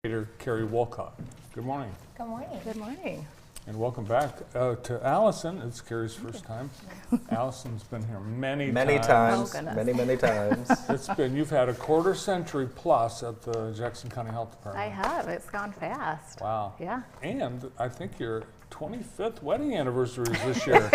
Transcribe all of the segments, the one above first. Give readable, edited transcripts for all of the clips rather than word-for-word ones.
Keri Wolcott. Good morning. Good morning. Good morning. And welcome back to Alison. It's Keri's first time. Alison's been here many times. Oh, many times. You've had a quarter century plus at the Jackson County Health Department. I have. It's gone fast. Wow. Yeah. And I think your 25th wedding anniversary is this year.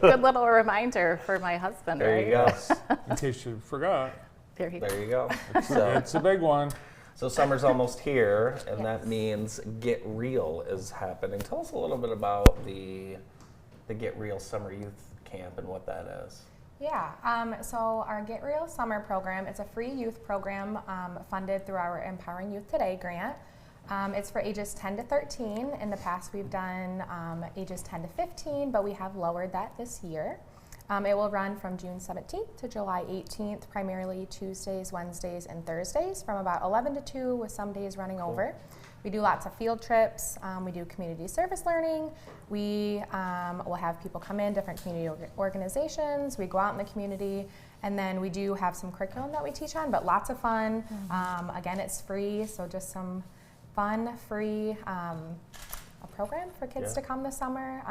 Good little reminder for my husband, There right? you go. In case you forgot. There you go. There you go. It's a big one. So summer's almost here, and that means Get Real is happening. Tell us a little bit about the Get Real Summer Youth Camp and what that is. Yeah, so our Get Real Summer Program, it's a free youth program funded through our Empowering Youth Today grant. It's for ages 10 to 13. In the past we've done ages 10 to 15, but we have lowered that this year. It will run from June 17th to July 18th, primarily Tuesdays, Wednesdays, and Thursdays from about 11 to 2 with some days running over. We do lots of field trips. We do community service learning. We will have people come in, different community organizations. We go out in the community, and then we do have some curriculum that we teach on, but lots of fun. Again, it's free, so just some fun, free a program for kids to come this summer,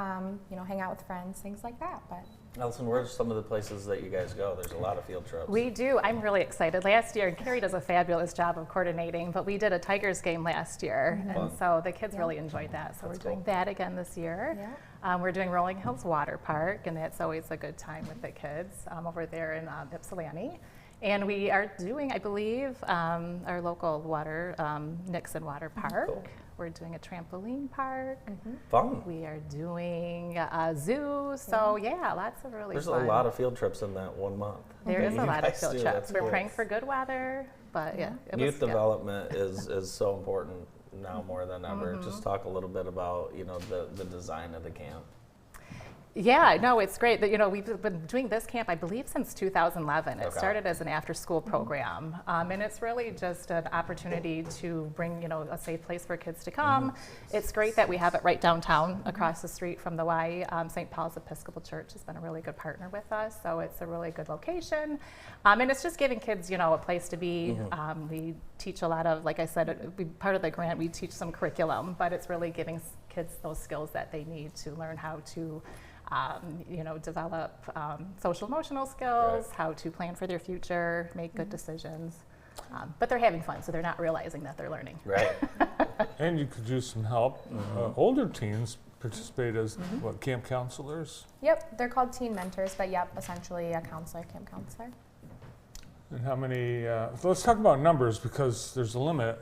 hang out with friends, things like that. But Alison, where's some of the places that you guys go? There's a lot of field trips. We do. I'm really excited. Last year, Keri does a fabulous job of coordinating, but we did a Tigers game last year, and so the kids really enjoyed that. So we're doing that again this year. Yeah. We're doing Rolling Hills Water Park, and that's always a good time with the kids over there in Ypsilanti. And we are doing, I believe, our local Nixon Water Park. Cool. We're doing a trampoline park. Fun. We are doing a zoo. So lots of really There's fun. a lot of field trips in that 1 month. There is a lot of field do. trips. That's We're cool. praying for good weather, but Youth development is so important now more than ever. Just talk a little bit about the design of the camp. Yeah, no, it's great. That we've been doing this camp, I believe, since 2011. It started as an after-school program, and it's really just an opportunity to bring a safe place for kids to come. It's great that we have it right downtown, across the street from the Y. St. Paul's Episcopal Church has been a really good partner with us, so it's a really good location, and it's just giving kids a place to be. We teach a lot of, like I said, part of the grant. We teach some curriculum, but it's really giving kids those skills that they need to learn how to develop social emotional skills, how to plan for their future, make good decisions. But they're having fun, so they're not realizing that they're learning. Right. And you could use some help. Older teens participate as camp counselors? Yep, they're called teen mentors, but essentially a counselor, camp counselor. And how many, let's talk about numbers because there's a limit.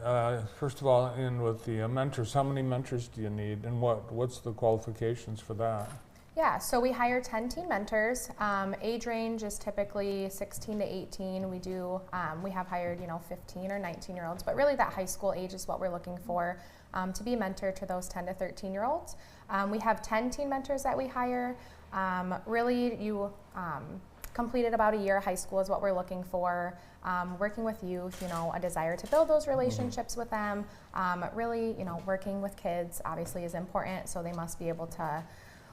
First of all, with the mentors, how many mentors do you need and what's the qualifications for that? Yeah, so we hire 10 teen mentors. Age range is typically 16 to 18. We have hired 15 or 19-year-olds, but really that high school age is what we're looking for to be a mentor to those 10 to 13-year-olds. We have 10 teen mentors that we hire. Really, you completed about a year of high school is what we're looking for. Working with youth, a desire to build those relationships with them. Really, working with kids obviously is important, so they must be able to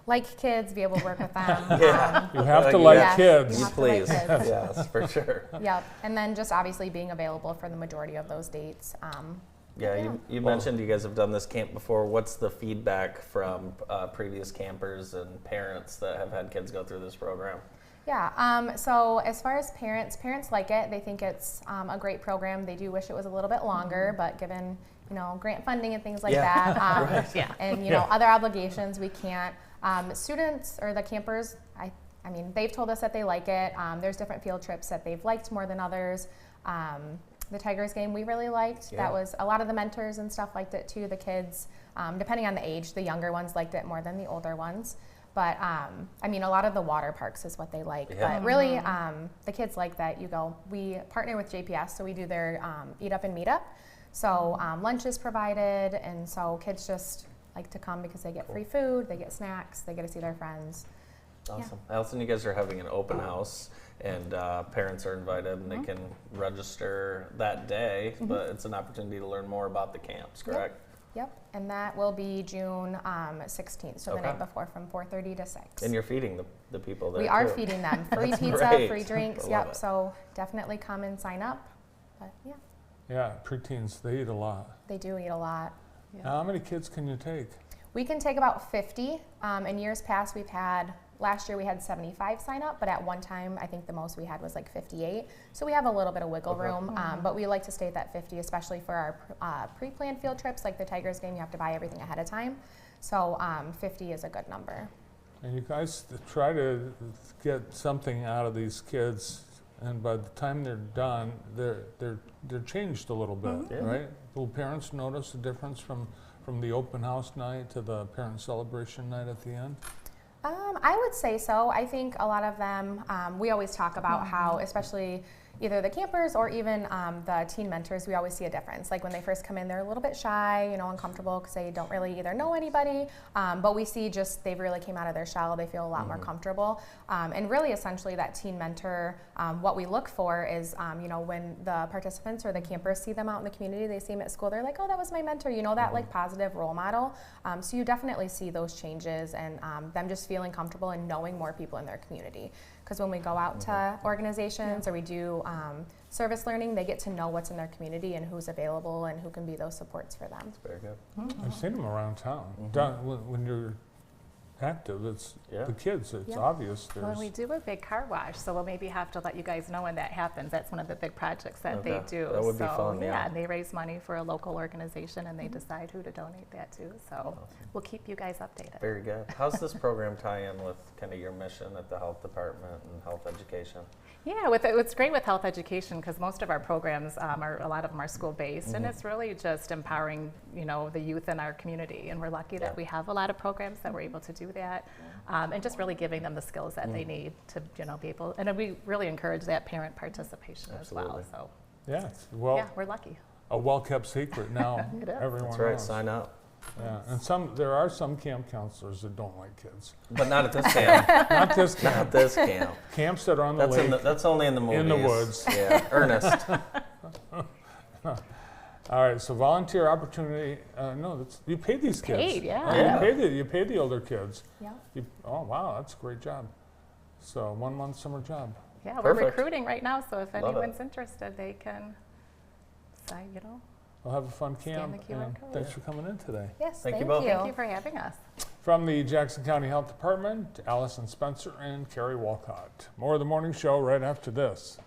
like kids, be able to work with them. You have to like kids. Please. Yes, for sure. Yep, and then just obviously being available for the majority of those dates. You mentioned you guys have done this camp before. What's the feedback from previous campers and parents that have had kids go through this program? Yeah, so as far as parents like it. They think it's a great program. They do wish it was a little bit longer, but given grant funding and things like that, and other obligations, we can't. Students or the campers, I mean, they've told us that they like it. There's different field trips that they've liked more than others. The Tigers game we really liked. That was a lot of the mentors and stuff liked it too. The kids, depending on the age, the younger ones liked it more than the older ones. But a lot of the water parks is what they like. But really, the kids like that. We partner with JPS, so we do their Eat Up and Meet Up. So lunch is provided, and so kids just like to come because they get free food, they get snacks, they get to see their friends. Awesome. Alison, you guys are having an open house, and parents are invited, and they can register that day, but it's an opportunity to learn more about the camps, correct? Yep, and that will be June 16th, so the night before from 4:30 to 6. And you're feeding the people there, We are too. feeding them. Free pizza, great. free drinks, I love yep, it. so definitely come and sign up. But Yeah, preteens, they eat a lot. They do eat a lot. Yeah. How many kids can you take? We can take about 50. In years past, last year we had 75 sign up, but at one time, I think the most we had was like 58. So we have a little bit of wiggle room, but we like to stay at that 50, especially for our pre-planned field trips, like the Tigers game, you have to buy everything ahead of time. So 50 is a good number. And you guys try to get something out of these kids, and by the time they're done, they're changed a little bit, Yeah. right? Will parents notice the difference from the open house night to the parent celebration night at the end? I would say so. I think a lot of them, we always talk about how, especially either the campers or even the teen mentors, we always see a difference. Like when they first come in, they're a little bit shy, uncomfortable because they don't really either know anybody, but we see just they've really came out of their shell, they feel a lot more comfortable. And really essentially that teen mentor, what we look for is, when the participants or the campers see them out in the community, they see them at school, they're like, oh, that was my mentor, that like positive role model. So you definitely see those changes and them just feeling comfortable and knowing more people in their community. Because when we go out to organizations or we do service learning, they get to know what's in their community and who's available and who can be those supports for them. That's very good. I've seen them around town. When you're active, it's the kids. It's obvious. Well, we do a big car wash, so we'll maybe have to let you guys know when that happens. That's one of the big projects that they do. That would be fun, yeah. And they raise money for a local organization, and they decide who to donate that to. So we'll keep you guys updated. Very good. How's this program tie in with kind of your mission at the health department and health education? Yeah, what's great with health education, because most of our programs a lot of them are school-based, and it's really just empowering, the youth in our community. And we're lucky that we have a lot of programs that we're able to do that, and just really giving them the skills that they need to, be able. And we really encourage that parent participation as well. So yeah, we're lucky. A well-kept secret now. It is. Everyone That's right. knows. Sign up. Yeah, and there are some camp counselors that don't like kids. But not at this camp. Not this camp. Not this camp. Camps that are on the lake. That's only in the movies. In the woods. Yeah, Ernest. All right, so volunteer opportunity. No, you pay these kids. Paid, yeah. Oh, you pay the older kids. Yeah. Oh wow, that's a great job. So 1 month summer job. Yeah, we're Perfect. recruiting right now, so if Love anyone's interested, they can sign, We'll have a fun Scan camp. the QR And code. thanks for coming in today. Yes, Thank you thank both. you. Thank you for having us. From the Jackson County Health Department, Alison Spencer and Keri Wolcott. More of the morning show right after this.